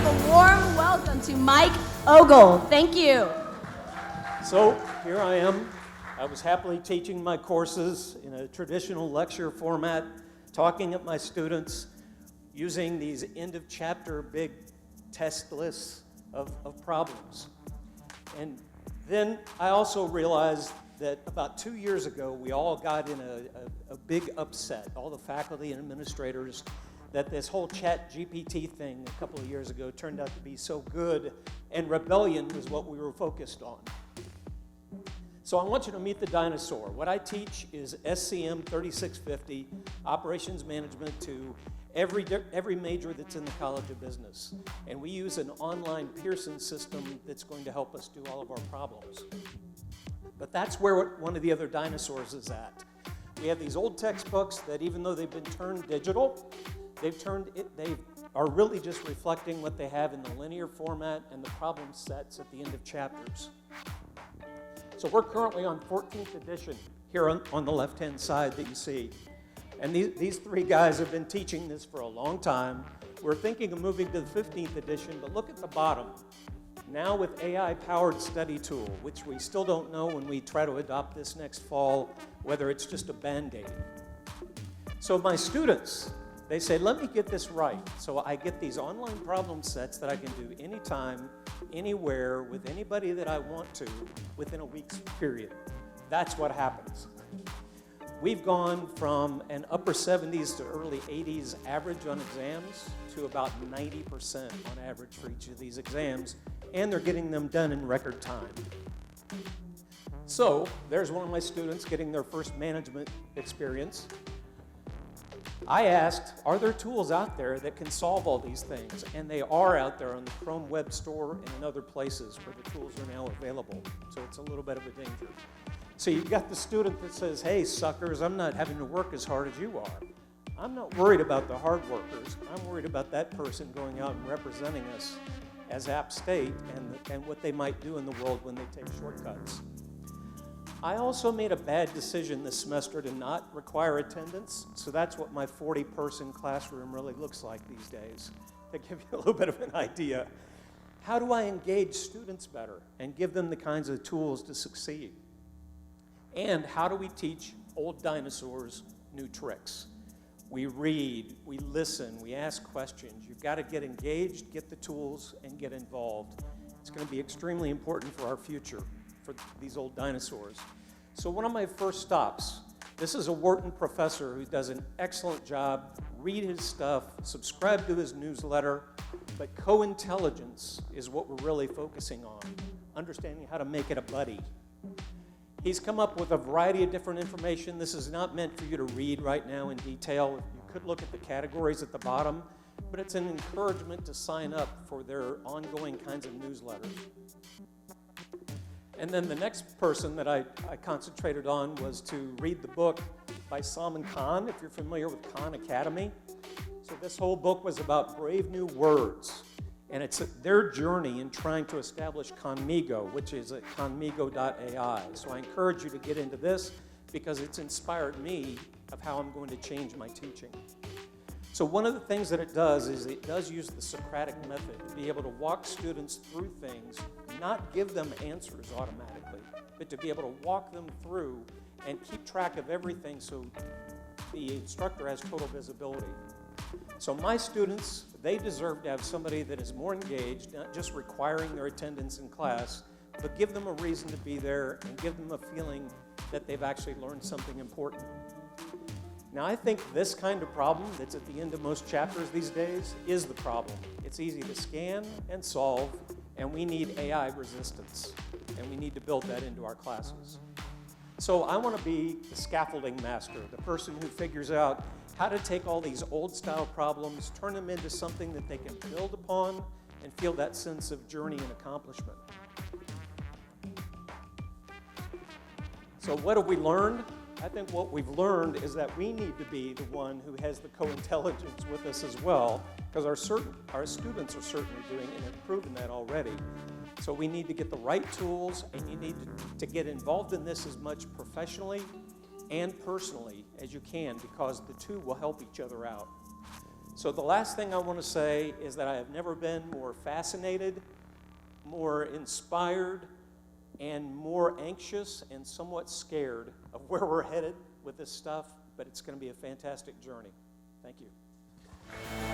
a warm welcome to Mike Ogle. Thank you. So here I am. I was happily teaching my courses in a traditional lecture format, talking at my students, using these end-of-chapter big test lists of problems. And then I also realized that about 2 years ago, we all got in a big upset, all the faculty and administrators, that this whole chat GPT thing a couple of years ago turned out to be so good, and rebellion was what we were focused on. So I want you to meet the dinosaur. What I teach is SCM 3650, operations management to every major that's in the College of Business. And we use an online Pearson system that's going to help us do all of our problems. But that's where one of the other dinosaurs is at. We have these old textbooks that, even though they've been turned digital, they are really just reflecting what they have in the linear format and the problem sets at the end of chapters. So we're currently on 14th edition here on the left-hand side that you see. And these three guys have been teaching this for a long time. We're thinking of moving to the 15th edition, but look at the bottom. Now with AI-powered study tool, which we still don't know when we try to adopt this next fall, whether it's just a Band-Aid. So my students, they say, let me get this right. So I get these online problem sets that I can do anytime, anywhere, with anybody that I want to, within a week's period. That's what happens. We've gone from an upper 70s to early 80s average on exams to about 90% on average for each of these exams, and they're getting them done in record time. So there's one of my students getting their first management experience. I asked, are there tools out there that can solve all these things? And they are out there on the Chrome Web Store and in other places where the tools are now available. So it's a little bit of a danger. So you've got the student that says, hey, suckers, I'm not having to work as hard as you are. I'm not worried about the hard workers. I'm worried about that person going out and representing us as App State and what they might do in the world when they take shortcuts. I also made a bad decision this semester to not require attendance, so that's what my 40-person classroom really looks like these days, to give you a little bit of an idea. How do I engage students better and give them the kinds of tools to succeed? And how do we teach old dinosaurs new tricks? We read, we listen, we ask questions. You've got to get engaged, get the tools, and get involved. It's going to be extremely important for our future, for these old dinosaurs. So one of my first stops, this is a Wharton professor who does an excellent job. Read his stuff, subscribe to his newsletter, but co-intelligence is what we're really focusing on, understanding how to make it a buddy. He's come up with a variety of different information. This is not meant for you to read right now in detail. You could look at the categories at the bottom, but it's an encouragement to sign up for their ongoing kinds of newsletters. And then the next person that I concentrated on was to read the book by Salman Khan, if you're familiar with Khan Academy. So this whole book was about brave new words. And it's their journey in trying to establish Conmigo, which is at conmigo.ai. So I encourage you to get into this because it's inspired me of how I'm going to change my teaching. So one of the things that it does is it does use the Socratic method to be able to walk students through things, not give them answers automatically, but to be able to walk them through and keep track of everything so the instructor has total visibility. So my students, they deserve to have somebody that is more engaged, not just requiring their attendance in class, but give them a reason to be there and give them a feeling that they've actually learned something important. Now, I think this kind of problem that's at the end of most chapters these days is the problem. It's easy to scan and solve, and we need AI resistance, and we need to build that into our classes. So I want to be the scaffolding master, the person who figures out how to take all these old-style problems, turn them into something that they can build upon, and feel that sense of journey and accomplishment. So what have we learned? I think what we've learned is that we need to be the one who has the co-intelligence with us as well, because our students are certainly doing and have proven that already. So we need to get the right tools, and you need to get involved in this as much professionally and personally as you can, because the two will help each other out. So the last thing I want to say is that I have never been more fascinated, more inspired, and more anxious and somewhat scared of where we're headed with this stuff, but it's going to be a fantastic journey. Thank you.